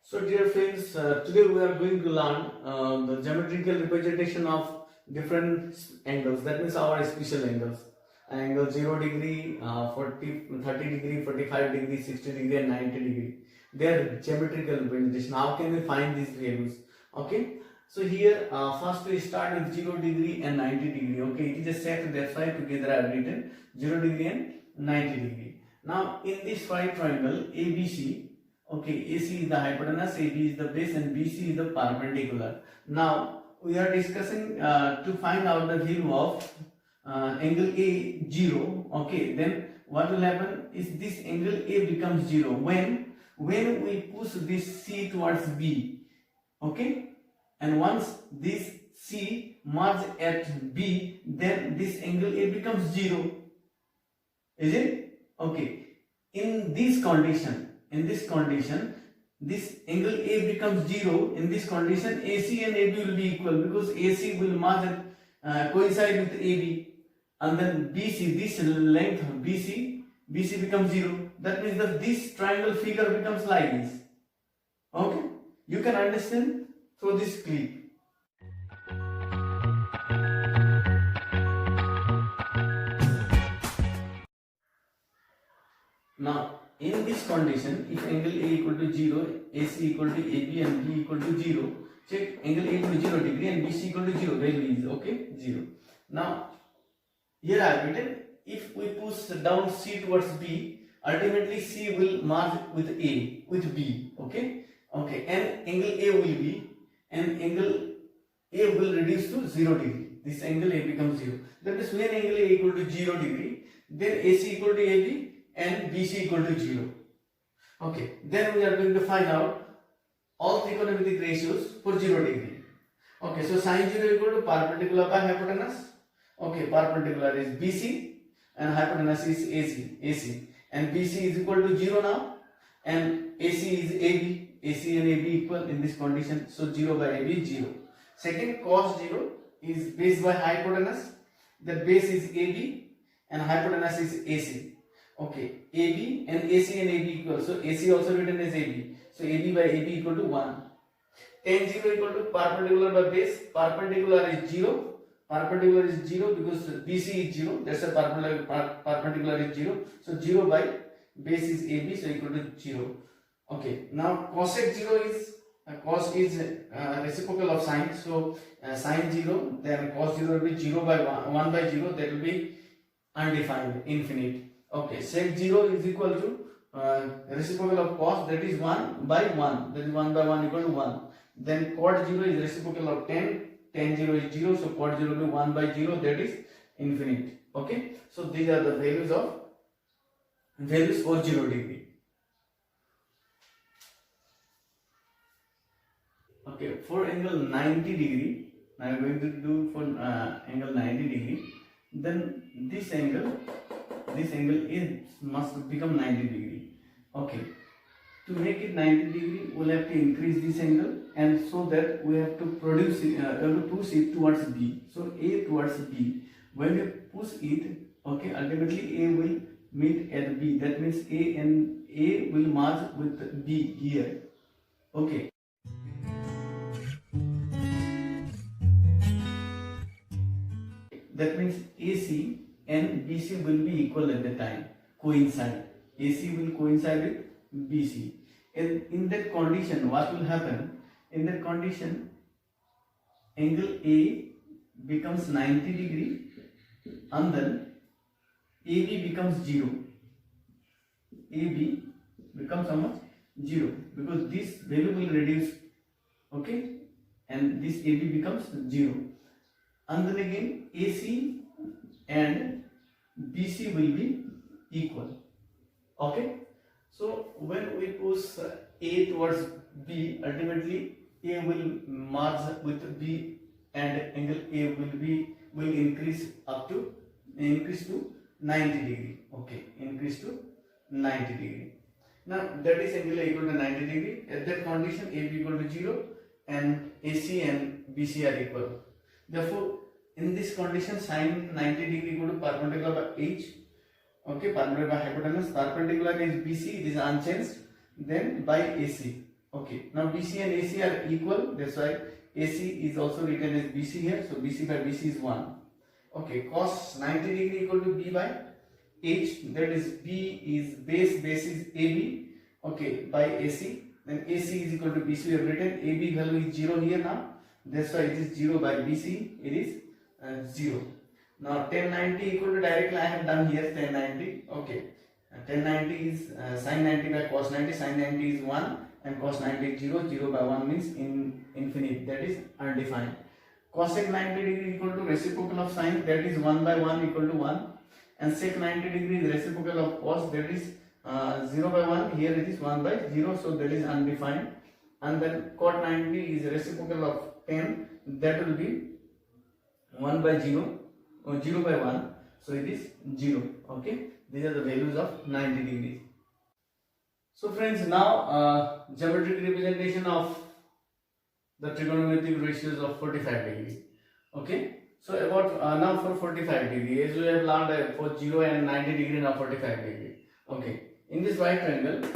So dear friends, today we are going to learn the geometrical representation of different angles. That means our special angles. Angle 0 degree, 30 degree, 45 degree, 60 degree and 90 degree. They are geometrical representation. How can we find these values? Okay. So here first we start with 0 degree and 90 degree. Okay. It is a set, that's why together I have written 0 degree and 90 degree. Now in this right triangle ABC, okay, AC is the hypotenuse, AB is the base and BC is the perpendicular. Now we are discussing to find out the value of angle A 0. Okay, then what will happen is this angle A becomes 0 when we push this C towards B. Okay, and once this C merge at B, then this angle A becomes 0. Is it? Okay. In this condition, this angle A becomes 0. In this condition, AC and AB will be equal because AC will merge coincide with AB, and then BC, this length BC becomes 0. That means that this triangle figure becomes like this. Okay, you can understand through this clip. Now in this condition, if angle A equal to 0, AC equal to AB and B equal to 0, check angle A equal to 0 degree and BC equal to 0, value is okay 0. Now here I have written, if we push down C towards B, ultimately C will merge with A, with B, okay, and angle A will be, and angle A will reduce to 0 degree. This angle A becomes 0. That is when angle A equal to 0 degree, then AC equal to AB and BC equal to 0. Okay, then we are going to find out all trigonometric ratios for 0 degree. Okay, so sine 0 equal to perpendicular by hypotenuse. Okay, perpendicular is BC and hypotenuse is AC, and BC is equal to 0 now, and AC is AB. AC and AB equal in this condition, so 0 by AB is 0. Second, cos 0 is base by hypotenuse. The base is AB and hypotenuse is AC. Okay, AB and AC and AB equal, so AC also written as AB, so AB by AB equal to 1. Tan 0 equal to perpendicular by base. Perpendicular is 0. Perpendicular is 0 because BC is 0, that's a perpendicular is 0, so 0 by base is AB, so equal to 0. Okay, now cosec 0 is cos is reciprocal of sine, so sine 0, then cos 0 will be 0 by 1 by 0, that will be undefined, infinite. Okay, sec 0 is equal to reciprocal of cos, that is 1 by 1, that is 1 by 1 equal to 1. Then cot 0 is reciprocal of tan 0 is 0, so cot 0 will be 1 by 0, that is infinite. Okay, so these are the values for 0 degree. Okay, for angle 90 degree, I am going to do for angle 90 degree, then this angle is must become 90 degree. Okay, to make it 90 degree, we will have to increase this angle, and so that we have to produce it, push it towards B. So A towards B. When we push it, okay, ultimately A will meet at B. That means A will merge with B here. Okay. That means AC and BC will be equal at the time, coincide. AC will coincide with BC. And in that condition, what will happen? In that condition, angle A becomes 90 degree, and then AB becomes 0. AB becomes how much? 0, because this value will reduce, okay, and this AB becomes 0. And then again AC and BC will be equal. Okay, so when we push A towards B, ultimately A will merge with B and angle A will increase to 90 degree. Okay, increase to 90 degree. Now that is angle A equal to 90 degree. At that condition, AB equal to 0 and AC and BC are equal. Therefore, in this condition, sine 90 degree equal to perpendicular by H. Okay, perpendicular by hypotenuse. Perpendicular is BC, it is unchanged. Then by AC. Okay, now BC and AC are equal, that's why AC is also written as BC here, so BC by BC is 1. Okay, cos 90 degree equal to B by H, that is B is base is AB, okay, by AC, then AC is equal to BC, we have written AB value is 0 here now, that's why it is 0 by BC, it is 0. Now 1090 equal to, directly I have done here 1090, okay, 1090 is sin 90 by cos 90, sin 90 is 1 and cos 90 is 0, 0 by 1 means infinite, that is undefined. Cosec 90 degree equal to reciprocal of sin, that is 1 by 1 equal to 1, and sec 90 degree is reciprocal of cos, that is 0 by 1, here it is 1 by 0, so that is undefined. And then cot 90 is reciprocal of 10, that will be 1 by 0 or 0 by 1, so it is 0. Okay, these are the values of 90 degrees. So friends, now geometric representation of the trigonometric ratios of 45 degree. Okay, so about now for 45 degree, as we have learned for 0 and 90 degree, now 45 degree. Okay, in this right triangle,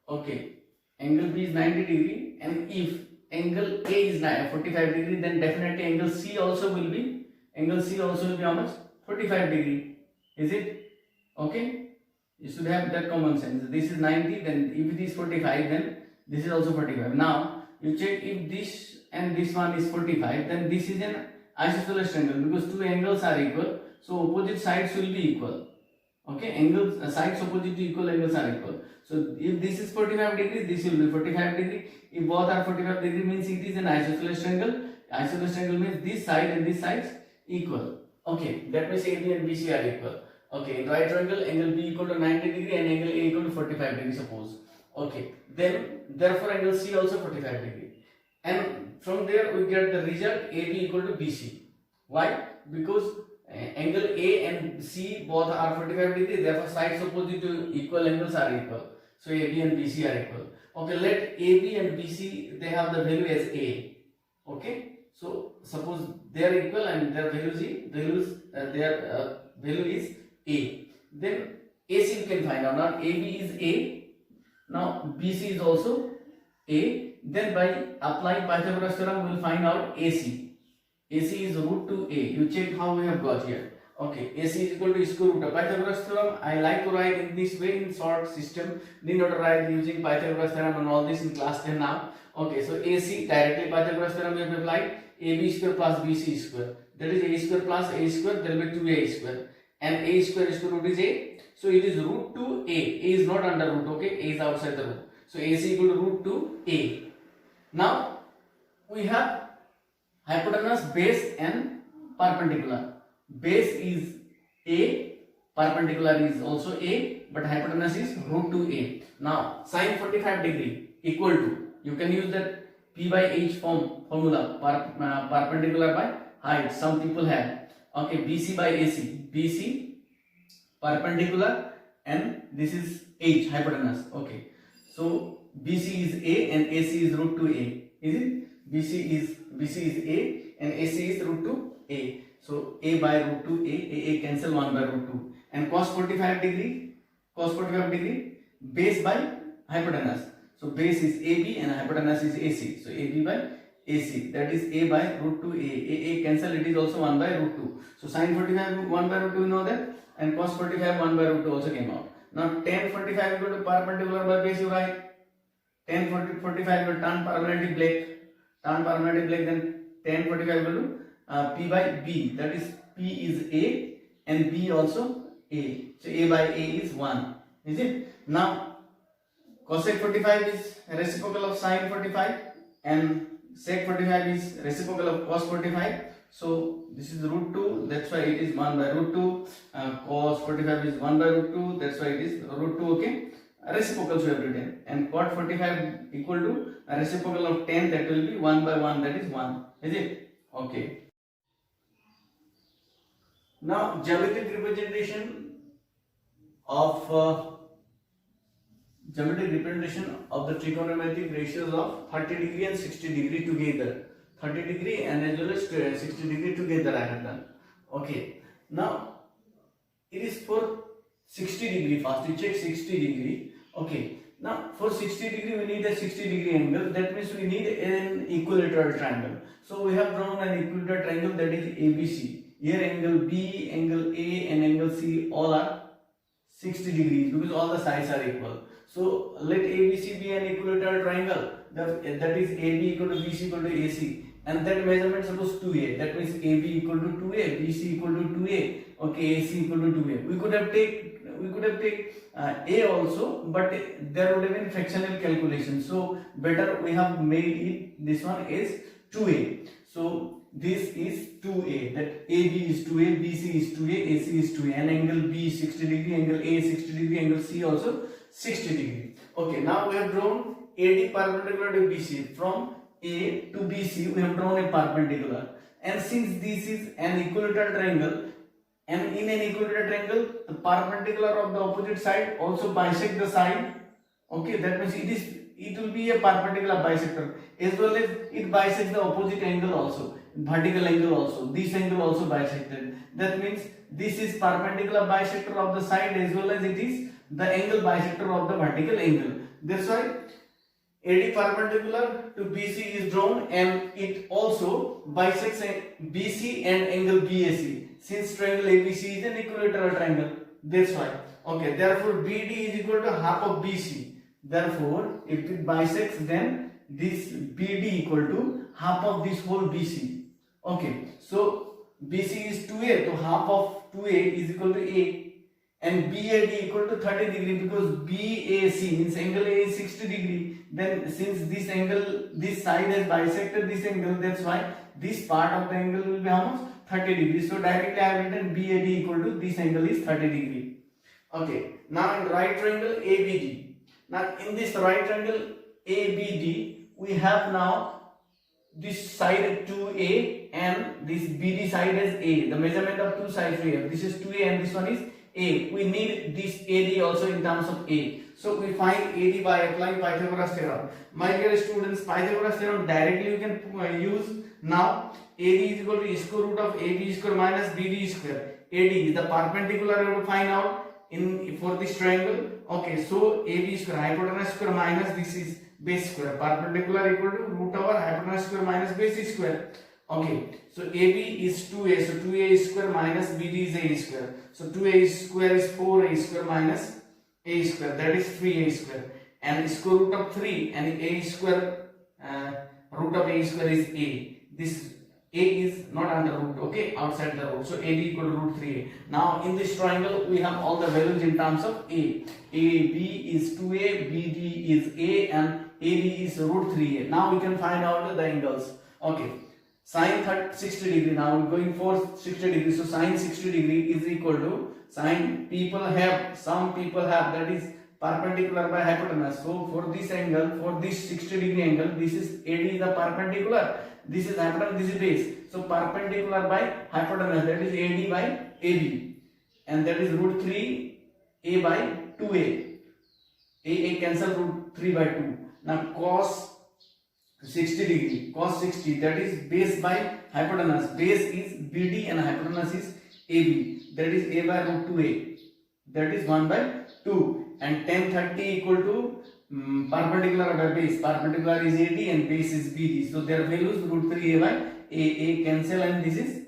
okay, angle B is 90 degree, and if angle A is 45 degree, then definitely angle C also will be how much? 45 degree. Is it? Okay, you should have that common sense. This is 90, then if it is 45, then this is also 45. Now you check if this and this one is 45, then this is an isosceles triangle, because two angles are equal, so opposite sides will be equal. Okay, angles sides opposite to equal angles are equal. So if this is 45 degrees, this will be 45 degree. If both are 45 degree, means it is an isosceles triangle. Isosceles triangle means this side and this sides equal. Okay, that means AB and BC are equal. Okay, in right triangle, angle B equal to 90 degree and angle A equal to 45 degree, suppose. Okay, then therefore angle C also 45 degree, and from there we get the result AB equal to BC. Why? Because angle A and C both are 45 degree, therefore sides opposite to equal angles are equal, so AB and BC are equal. Okay, let AB and BC, they have the value as A. Okay, so suppose they are equal and their value is A, then AC you can find out. Now AB is A, now BC is also A, then by applying Pythagoras theorem we will find out AC. AC is root 2A. You check how we have got here. Okay, AC is equal to square root of Pythagoras theorem. I like to write in this way, in short system. Need not write using Pythagoras theorem and all this in class 10 now. Okay, so AC directly Pythagoras theorem we have applied. AB square plus BC square. That is A square plus A square. There will be 2A square. And A square root is A. So it is root 2A. A is not under root. Okay, A is outside the root. So AC equal to root 2A. Now we have hypotenuse, base and perpendicular. Base is A, perpendicular is also A, but hypotenuse is root 2A. Now sin 45 degree equal to, you can use that P by H formula, perpendicular by height, some people have. Okay, BC by AC, BC perpendicular and this is H, hypotenuse. Okay, so BC is A and AC is root 2A. Is it? BC is A and AC is root 2A. So A by root 2A, A cancel 1 by root 2. And cos 45 degree, base by hypotenuse. So base is AB and hypotenuse is AC. So AB by AC, that is A by root 2A. A cancel, it is also 1 by root 2. So sin 45 1 by root 2, you know that, and cos 45 1 by root 2 also came out. Now tan 45 equal to perpendicular by base, you write. Tan 45 will turn permanently black. Then tan 45 equal to P by B, that is P is A and B also A. So A by A is 1. Is it? Now cosec 45 is reciprocal of sin 45 and sec 45 is reciprocal of cos 45. So this is root 2, that's why it is 1 by root 2. Cos 45 is 1 by root 2, that's why it is root 2. Okay, reciprocals we have written, and cot 45 equal to a reciprocal of 10, that will be 1 by 1, that is 1. Is it? Okay. Now geometric representation of the trigonometric ratios of 30 degree and 60 degree together. 30 degree and as well as 60 degree together I have done. Okay. Now it is for 60 degree first. You check 60 degree. Okay. Now for 60 degree we need a 60 degree angle. That means we need an equilateral triangle. So we have drawn an equilateral triangle, that is ABC. Here angle B, angle A and angle C all are 60 degrees because all the sides are equal. So let ABC be an equilateral triangle. That is AB equal to BC equal to AC. And that measurement suppose 2A. That means AB equal to 2A, BC equal to 2A. Okay, AC equal to 2A. We could have take A also, but there would have been fractional calculation. So better we have made it. This one is 2A. So this is 2A. That AB is 2A, BC is 2A, AC is 2A. And angle B is 60 degree, angle A is 60 degree, angle C also 60 degree. Okay, now we have drawn AD perpendicular to BC. From A to BC we have drawn a perpendicular, and since this is an equilateral triangle, and in an equilateral triangle the perpendicular of the opposite side also bisect the side. Okay, that means it will be a perpendicular bisector, as well as it bisects the opposite angle also, vertical angle also. This angle also bisected. That means this is perpendicular bisector of the side as well as it is the angle bisector of the vertical angle. That's why AD perpendicular to BC is drawn, and it also bisects BC and angle BAC. Since triangle ABC is an equilateral triangle, that's why. Okay, therefore BD is equal to half of BC. Therefore, if it bisects, then this BD equal to half of this whole BC. Okay, so BC is 2A, so half of 2A is equal to A. And BAD equal to 30 degree, because BAC means angle A is 60 degree. Then since this angle, this side has bisected this angle, that's why this part of the angle will be how much? 30 degree. So directly I have written BAD equal to this angle is 30 degree. Okay. Now in right triangle ABD. Now in this right triangle ABD, we have now this side 2A and this BD side as A. The measurement of two sides we have. This is 2A and this one is A. We need this AD also in terms of A. So we find AD by applying Pythagoras theorem. My dear students, Pythagoras theorem directly you can use. Now AD is equal to square root of AB square minus BD square. AD is the perpendicular you have to find out in for this triangle. Okay, so AB square, hypotenuse square minus this is base square. Perpendicular equal to root over hypotenuse square minus base square. Okay, so AB is 2A, so 2A square minus BD is A square. So 2A square is 4A square minus A square, that is 3A square. And square root of 3 and A square, root of A square is A. This A is not under root, okay, outside the root. So AD equal to root 3A. Now in this triangle we have all the values in terms of A. AB is 2A, BD is A and AD is root 3A. Now we can find out the angles. Okay. Sine 60 degree. Now we're going for 60 degree. So sine 60 degree is equal to sine some people have that is perpendicular by hypotenuse. So for this angle, for this 60 degree angle, this is AD is the perpendicular, this is hypotenuse, this is base. So perpendicular by hypotenuse, that is AD by AB, and that is root 3A by 2A. A cancel root 3 by 2. Now cos 60 degree, cos 60, that is base by hypotenuse. Base is BD and hypotenuse is AB, that is A by root 2A, that is 1 by 2. And tan 30 equal to perpendicular by base. Perpendicular is AD and base is BD. So their values root 3A by A cancel, and this is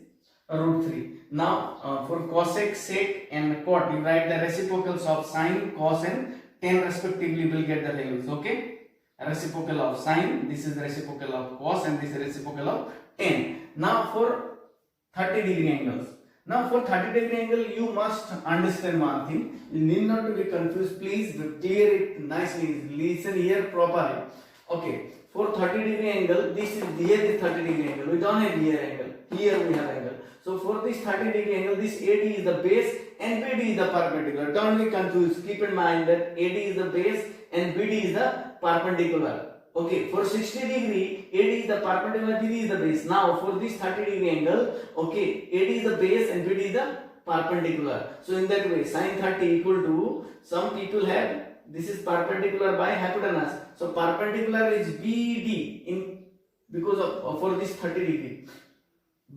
root 3. Now for cosec, sec and cot, you write the reciprocals of sine, cos and tan respectively, will get the values. Okay. Reciprocal of sine, this is reciprocal of cos, and this is reciprocal of tan. Now for 30 degree angles. Now for 30 degree angle you must understand one thing. You need not to be confused. Please clear it nicely. Listen here properly. Okay. For 30 degree angle, this is here is 30 degree angle. We don't have here angle. Here we have angle. So for this 30 degree angle, this AD is the base and BD is the perpendicular. Don't be confused. Keep in mind that AD is the base and BD is the perpendicular. Okay, for 60 degree, AD is the perpendicular, BD is the base. Now for this 30 degree angle, okay, AD is the base and BD is the perpendicular. So in that way, sine 30 equal to, some people have, this is perpendicular by hypotenuse. So perpendicular is BD in, because of for this 30 degree.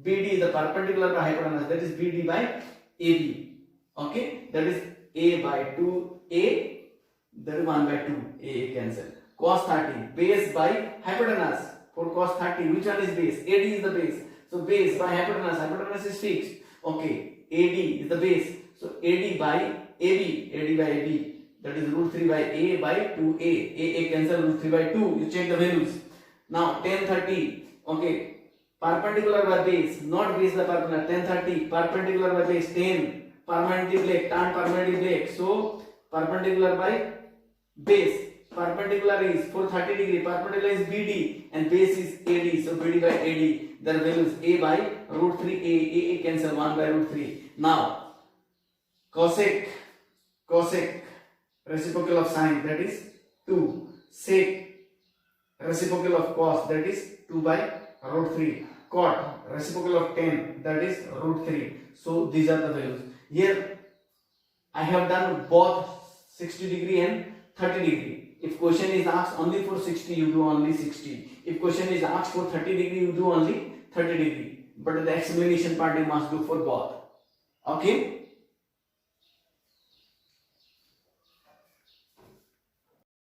BD is the perpendicular by hypotenuse, that is BD by AB. Okay, that is A by 2A. that is 1 by 2, a cancel. Cos 30, base by hypotenuse. For cos 30, which one is base? AD is the base. So base by hypotenuse is fixed. Okay, AD is the base. So AD by AB, that is root 3 by a by 2a. A cancel, root 3 by 2. You check the values. Now tan 30, okay, perpendicular by base, not base by perpendicular. Tan 30, perpendicular by base, tan permanently black, tan permanently black. So perpendicular by base. Perpendicular is for 30 degree, perpendicular is BD and base is AD. So BD by AD, their value is a by root 3a. A cancel, 1 by root 3. Now cosec, reciprocal of sine, that is 2. Sec, reciprocal of cos, that is 2 by root 3. Cot, reciprocal of tan, that is root 3. So these are the values. Here I have done both 60 degree and 30 degree. If question is asked only for 60, you do only 60. If question is asked for 30 degree, you do only 30 degree. But the explanation part you must do for both. Okay.